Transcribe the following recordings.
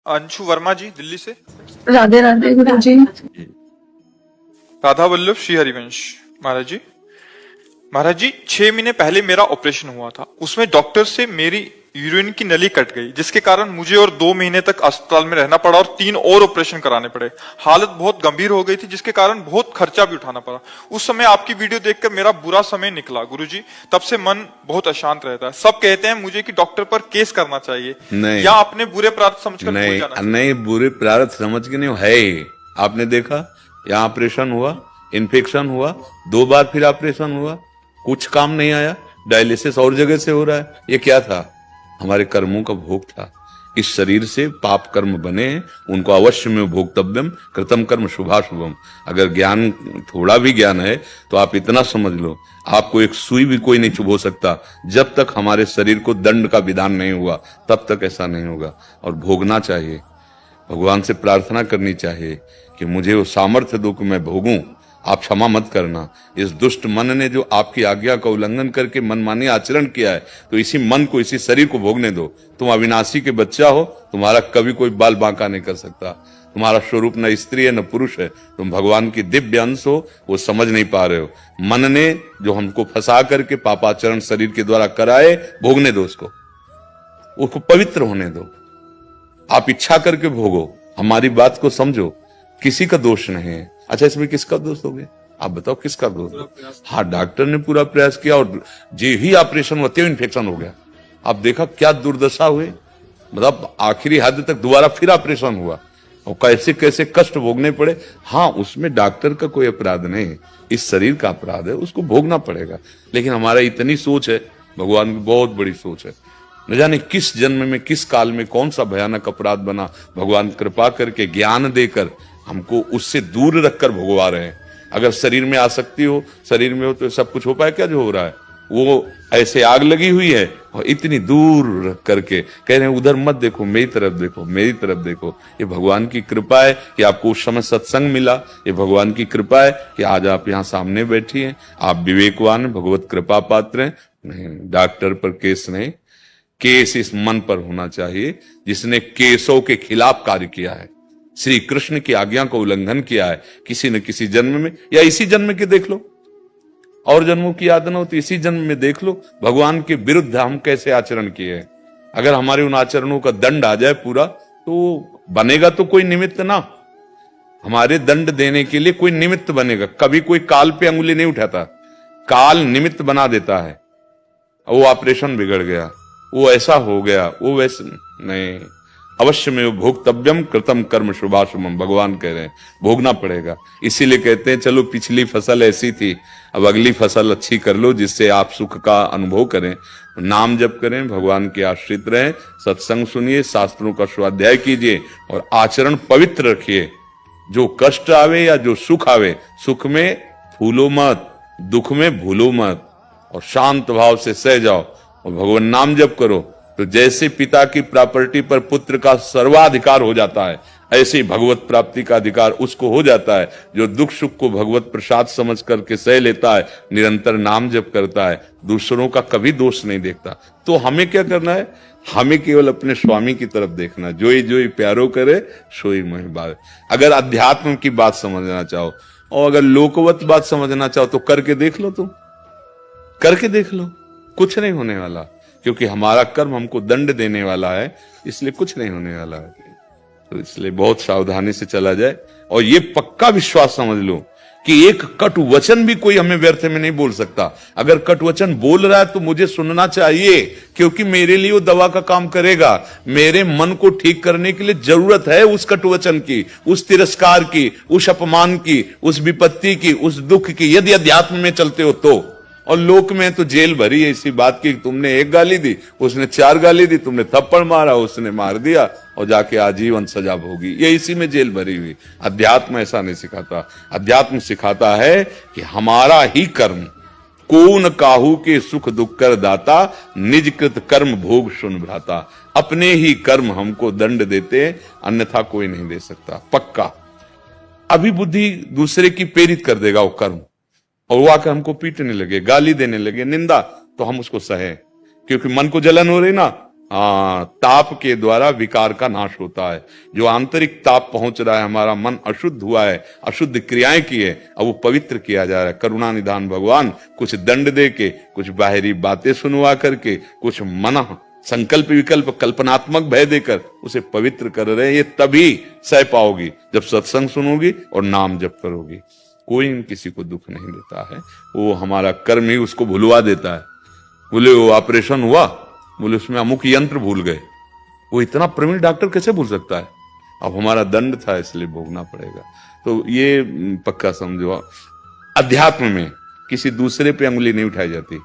अंशु वर्मा जी दिल्ली से। राधे राधे गुरु जी। राधा वल्लभ श्री हरिवंश। महाराज जी, महाराज जी 6 महीने पहले मेरा ऑपरेशन हुआ था। उसमें डॉक्टर से मेरी यूरिन की नली कट गई, जिसके कारण मुझे और 2 महीने तक अस्पताल में रहना पड़ा और 3 और ऑपरेशन कराने पड़े। हालत बहुत गंभीर हो गई थी, जिसके कारण बहुत खर्चा भी उठाना पड़ा। उस समय आपकी वीडियो देखकर मेरा बुरा समय निकला गुरुजी। तब से मन बहुत अशांत रहता है। सब कहते हैं मुझे कि डॉक्टर पर केस करना चाहिए, नहीं, या अपने बुरे प्रारब्ध समझकर भूल जाना चाहिए। नहीं, बुरे प्रारब्ध समझ के नहीं है ही। आपने देखा यहाँ ऑपरेशन हुआ, इन्फेक्शन हुआ, 2 बार फिर ऑपरेशन हुआ, कुछ काम नहीं आया, डायलिसिस और जगह से हो रहा है। ये क्या था? हमारे कर्मों का भोग था। इस शरीर से पाप कर्म बने हैं, उनको अवश्य में भोक्तव्यम कृतम कर्म शुभाशुभम। अगर ज्ञान, थोड़ा भी ज्ञान है तो आप इतना समझ लो, आपको एक सुई भी कोई नहीं चुभो सकता। जब तक हमारे शरीर को दंड का विधान नहीं हुआ तब तक ऐसा नहीं होगा। और भोगना चाहिए, भगवान से प्रार्थना करनी चाहिए कि मुझे वो सामर्थ्य दो कि मैं भोगूं। आप क्षमा मत करना। इस दुष्ट मन ने जो आपकी आज्ञा का उल्लंघन करके मनमानी आचरण किया है, तो इसी मन को, इसी शरीर को भोगने दो। तुम अविनाशी के बच्चा हो, तुम्हारा कभी कोई बाल बांका नहीं कर सकता। तुम्हारा स्वरूप न स्त्री है न पुरुष है, तुम भगवान की दिव्य अंश हो, वो समझ नहीं पा रहे हो। मन ने जो हमको फंसा करके पापाचरण शरीर के द्वारा कराए, भोगने दो उसको पवित्र होने दो। आप इच्छा करके भोगो, हमारी बात को समझो, किसी का दोष नहीं है। अच्छा, इसमें किसका दोष हो गया? आप बताओ किसका दोष? हाँ, डॉक्टर ने पूरा प्रयास किया और जे ही ऑपरेशन होते हुए इन्फेक्शन हो गया। आप देखा क्या दुर्दशा हुई, मतलब आखिरी हद तक दोबारा फिर ऑपरेशन हुआ और कैसे कैसे कष्ट भोगने पड़े। हाँ, उसमें डॉक्टर का कोई अपराध नहीं है, इस शरीर का अपराध है, उसको भोगना पड़ेगा। लेकिन हमारा इतनी सोच है, भगवान की बहुत बड़ी सोच है। न जाने किस जन्म में, किस काल में कौन सा भयानक अपराध बना, भगवान कृपा करके ज्ञान देकर हमको उससे दूर रखकर भोगवा रहे हैं। अगर शरीर में आसक्ति हो, शरीर में हो, तो सब कुछ हो पाए क्या जो हो रहा है? वो ऐसे आग लगी हुई है और इतनी दूर रख करके कह रहे हैं उधर मत देखो, मेरी तरफ देखो, मेरी तरफ देखो। ये भगवान की कृपा है कि आपको उस समय सत्संग मिला। ये भगवान की कृपा है कि आज आप यहाँ सामने बैठी हैं। आप विवेकवान, भगवत कृपा पात्र हैं। नहीं, डॉक्टर पर केस नहीं, केस इस मन पर होना चाहिए जिसने केसों के खिलाफ कार्य किया है, श्री कृष्ण की आज्ञा को उल्लंघन किया है किसी न किसी जन्म में, या इसी जन्म के देख लो। और जन्मों की याद न हो तो इसी जन्म में देख लो भगवान के विरुद्ध हम कैसे आचरण किए हैं। अगर हमारे उन आचरणों का दंड आ जाए पूरा, तो बनेगा तो कोई निमित्त ना, हमारे दंड देने के लिए कोई निमित्त बनेगा। कभी कोई काल पे अंगुली नहीं उठाता, काल निमित्त बना देता है। वो ऑपरेशन बिगड़ गया, वो ऐसा हो गया, वो वैसे नहीं। अवश्य में भोक्तव्यम कृतम कर्म शुभाशुभम, भगवान कह रहे हैं भोगना पड़ेगा। इसीलिए कहते हैं चलो पिछली फसल ऐसी थी, अब अगली फसल अच्छी कर लो जिससे आप सुख का अनुभव करें। नाम जप करें, भगवान के आश्रित रहें, सत्संग सुनिए, शास्त्रों का स्वाध्याय कीजिए और आचरण पवित्र रखिए। जो कष्ट आवे या जो सुख आवे, सुख में फूलो मत, दुख में भूलो मत, और शांत भाव से सह जाओ और भगवान नाम जप करो। तो जैसे पिता की प्रॉपर्टी पर पुत्र का सर्वाधिकार हो जाता है, ऐसे ही भगवत प्राप्ति का अधिकार उसको हो जाता है जो दुख सुख को भगवत प्रसाद समझ करके सह लेता है, निरंतर नाम जप करता है, दूसरों का कभी दोष नहीं देखता। तो हमें क्या करना है? हमें केवल अपने स्वामी की तरफ देखना। जोई जोई प्यारो करे सोई मोहि बात। अगर अध्यात्म की बात समझना चाहो और अगर लोकवत बात समझना चाहो तो करके देख लो, तुम करके देख लो, कुछ नहीं होने वाला। क्योंकि हमारा कर्म हमको दंड देने वाला है, इसलिए कुछ नहीं होने वाला है। तो इसलिए बहुत सावधानी से चला जाए और ये पक्का विश्वास समझ लो कि एक कटु वचन भी कोई हमें व्यर्थ में नहीं बोल सकता। अगर कटु वचन बोल रहा है तो मुझे सुनना चाहिए, क्योंकि मेरे लिए वो दवा का काम करेगा। मेरे मन को ठीक करने के लिए जरूरत है उस कटु वचन की, उस तिरस्कार की, उस अपमान की, उस विपत्ति की, उस दुख की, यदि अध्यात्म में चलते हो तो। और लोक में तो जेल भरी है इसी बात की, तुमने 1 गाली दी, उसने 4 गाली दी, तुमने थप्पड़ मारा, उसने मार दिया और जाके आजीवन सजा भोगी। ये इसी में जेल भरी हुई। अध्यात्म ऐसा नहीं सिखाता। अध्यात्म सिखाता है कि हमारा ही कर्म, कौन काहू के सुख दुख कर दाता, निज कृत कर्म भोग सुन भ्राता। अपने ही कर्म हमको दंड देते, अन्यथा कोई नहीं दे सकता। पक्का अभी बुद्धि दूसरे की प्रेरित कर देगा वो कर्म, और वो आकर हमको पीटने लगे, गाली देने लगे, निंदा, तो हम उसको सहे, क्योंकि मन को जलन हो रही ना, ताप के द्वारा विकार का नाश होता है। जो आंतरिक ताप पहुंच रहा है, हमारा मन अशुद्ध हुआ है, अशुद्ध क्रियाएं की है, अब वो पवित्र किया जा रहा है। करुणा निधान भगवान कुछ दंड दे के, कुछ बाहरी बातें सुनवा करके, कुछ मन संकल्प विकल्प कल्पनात्मक भय देकर उसे पवित्र कर रहे हैं। ये तभी सह पाओगी जब सत्संग सुनोगी और नाम जप करोगी। कोई किसी को दुख नहीं देता है, वो हमारा कर्म ही उसको भुलवा देता है। बोले वो ऑपरेशन हुआ, बोले उसमें अमुक यंत्र भूल गए। वो इतना प्रवीण डॉक्टर कैसे भूल सकता है? अब हमारा दंड था इसलिए भोगना पड़ेगा। तो ये पक्का समझो, अध्यात्म में किसी दूसरे पे अंगुली नहीं उठाई जाती।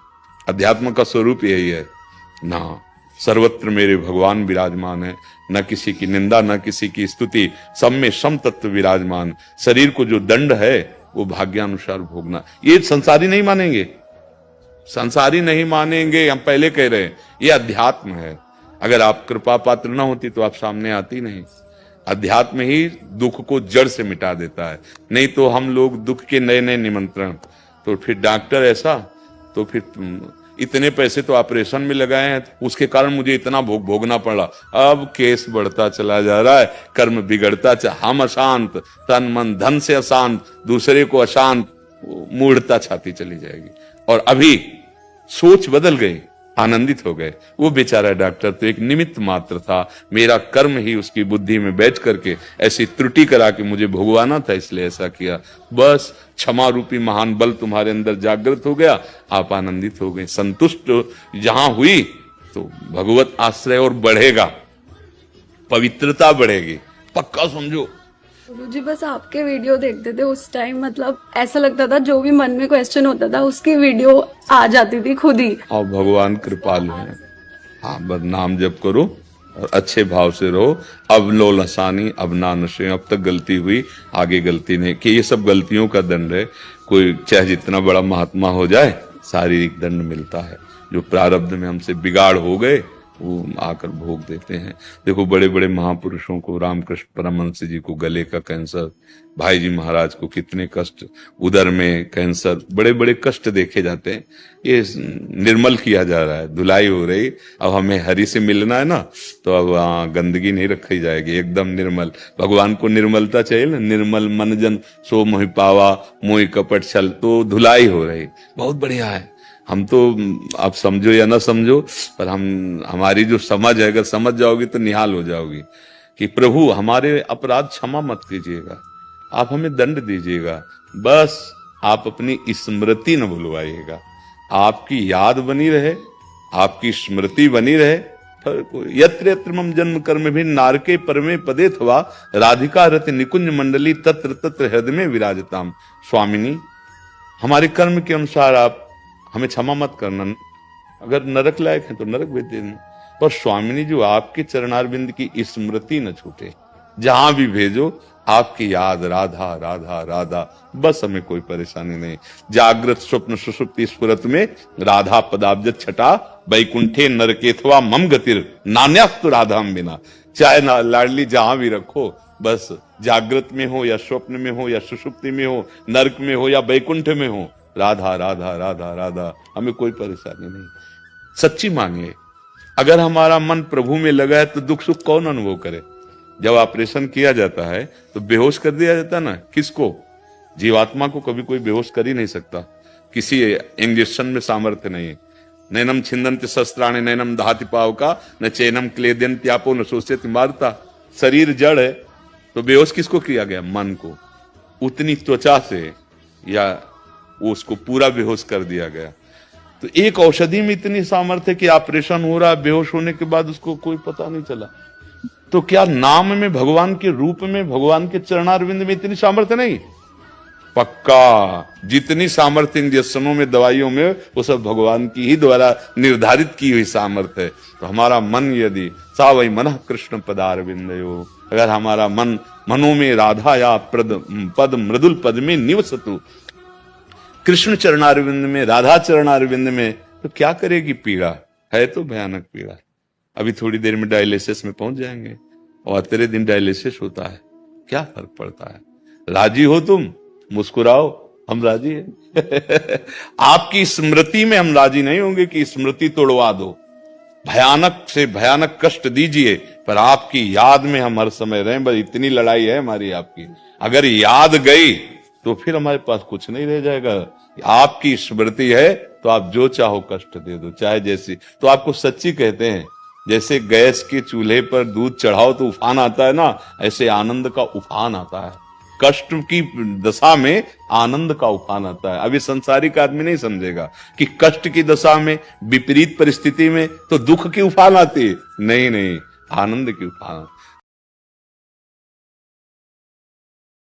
अध्यात्म का स्वरूप यही है ना, सर्वत्र मेरे भगवान विराजमान है, न किसी की निंदा न किसी की स्तुति, सब में सम तत्व विराजमान। शरीर को जो दंड है वो भाग्यानुसार भोगना। ये संसारी नहीं मानेंगे, संसारी नहीं मानेंगे। हम पहले कह रहे हैं ये अध्यात्म है। अगर आप कृपा पात्र ना होती तो आप सामने आती नहीं। अध्यात्म ही दुख को जड़ से मिटा देता है। नहीं तो हम लोग दुख के नए नए निमंत्रण, तो फिर डॉक्टर ऐसा, तो फिर इतने पैसे तो ऑपरेशन में लगाए हैं, उसके कारण मुझे इतना भोगना पड़ा। अब केस बढ़ता चला जा रहा है, कर्म बिगड़ता हम अशांत, तन मन धन से अशांत, दूसरे को अशांत, मूढ़ता छाती चली जाएगी। और अभी सोच बदल गई, आनंदित हो गए। वो बेचारा डॉक्टर तो एक निमित्त मात्र था, मेरा कर्म ही उसकी बुद्धि में बैठ करके ऐसी त्रुटि करा के मुझे भोगवाना था, इसलिए ऐसा किया। बस क्षमा रूपी महान बल तुम्हारे अंदर जागृत हो गया, आप आनंदित हो गए। संतुष्ट जहां हुई तो भगवत आश्रय और बढ़ेगा, पवित्रता बढ़ेगी, पक्का समझो। गुरुजी बस आपके वीडियो देखते थे उस टाइम, मतलब ऐसा लगता था जो भी मन में क्वेश्चन होता था उसकी वीडियो आ जाती थी खुद ही। और भगवान कृपालु है। हाँ, बस नाम जप करो और अच्छे भाव से रहो। अब लो लसानी अब ना नशे, अब तक गलती हुई, आगे गलती नहीं कि ये सब गलतियों का दंड है। कोई चाहे जितना बड़ा महात्मा हो जाए, शारीरिक दंड मिलता है। जो प्रारब्ध में हमसे बिगाड़ हो गए वो आकर भोग देते हैं। देखो बड़े बड़े महापुरुषों को, रामकृष्ण परमहंस जी को गले का कैंसर, भाई जी महाराज को कितने कष्ट, उदर में कैंसर, बड़े बड़े कष्ट देखे जाते हैं। ये निर्मल किया जा रहा है, धुलाई हो रही। अब हमें हरि से मिलना है ना, तो अब गंदगी नहीं रखी जाएगी, एकदम निर्मल। भगवान को निर्मलता चाहिए ना, निर्मल मन जन सो मोहि पावा, मोहि कपट छल, तो धुलाई हो रही, बहुत बढ़िया है। हम तो आप समझो या ना समझो, पर हमारी जो समझ है, अगर समझ जाओगी तो निहाल हो जाओगी कि प्रभु हमारे अपराध क्षमा मत कीजिएगा, आप हमें दंड दीजिएगा, बस आप अपनी स्मृति न भुलवाइएगा। आपकी याद बनी रहे, आपकी स्मृति बनी रहे। यत्र यत्र मम जन्म कर्म भी नारके परमे पदे थवा, राधिका रति निकुंज मंडली तत्र तत्र हृदय में विराजताम। स्वामिनी, हमारे कर्म के अनुसार आप हमें क्षमा मत करना, अगर नरक लायक है तो नरक भेज देना, पर स्वामिनी जो आपके चरणारविंद की स्मृति न छूटे, जहां भी भेजो आपकी याद, राधा राधा राधा, बस हमें कोई परेशानी नहीं। जागृत स्वप्न सुषुप्ति स्फुरत में राधा पदाब्ज छटा, वैकुंठे नरकेथवा मम गतिर नान्यास्तु राधाम बिना। चाहे ना लाडली जहां भी रखो, बस जागृत में हो या स्वप्न में हो या सुषुप्ति में हो, नरक में हो या वैकुंठ में हो, राधा राधा राधा राधा, हमें कोई परेशानी नहीं। सच्ची मानिए, अगर हमारा मन प्रभु में लगा है तो दुख सुख कौन अनुभव करे। जब ऑपरेशन किया जाता है तो बेहोश कर दिया जाता है ना, किसको? जीवात्मा को कभी कोई बेहोश कर ही नहीं सकता, किसी इंजेक्शन में सामर्थ्य नहीं है। नैनम छिंदन्ति शस्त्राणि नैनम दहाति पावका, न चैनम क्लेदन्त्यापो न सोचति मारता। शरीर जड़ है तो बेहोश किसको किया गया? मन को। उतनी त्वचा से या उसको पूरा बेहोश कर दिया गया। तो एक औषधि में इतनी सामर्थ्य है कि ऑपरेशन हो रहा, बेहोश होने के बाद उसको कोई पता नहीं चला। तो क्या नाम में, भगवान के रूप में, भगवान के चरणारविंद में इतनी सामर्थ्य नहीं? पक्का जितनी सामर्थ्य इंजेक्शनों में, दवाइयों में, वो सब भगवान की ही द्वारा निर्धारित की हुई सामर्थ्य है। तो हमारा मन यदि सा वही मन कृष्ण पदारविंदयो, अगर हमारा मन मनो में राधा या पद मृदुल पद में निवसतु, कृष्ण चरणारविंद में, राधा चरणारविंद में, तो क्या करेगी पीड़ा? है तो भयानक पीड़ा। अभी थोड़ी देर में डायलिसिस में पहुंच जाएंगे और तेरे दिन डायलिसिस होता है, क्या फर्क पड़ता है? राजी हो तुम? मुस्कुराओ, हम राजी हैं। आपकी स्मृति में हम राजी नहीं होंगे कि स्मृति तोड़वा दो। भयानक से भयानक कष्ट दीजिए, पर आपकी याद में हम हर समय रहें। बस इतनी लड़ाई है हमारी आपकी। अगर याद गई तो फिर हमारे पास कुछ नहीं रह जाएगा। आपकी स्मृति है तो आप जो चाहो कष्ट दे दो, चाहे जैसी। तो आपको सच्ची कहते हैं, जैसे गैस के चूल्हे पर दूध चढ़ाओ तो उफान आता है ना, ऐसे आनंद का उफान आता है। कष्ट की दशा में आनंद का उफान आता है। अभी संसारिक आदमी नहीं समझेगा कि कष्ट की दशा में, विपरीत परिस्थिति में तो दुख की उफान आती है। नहीं नहीं, आनंद की उफान।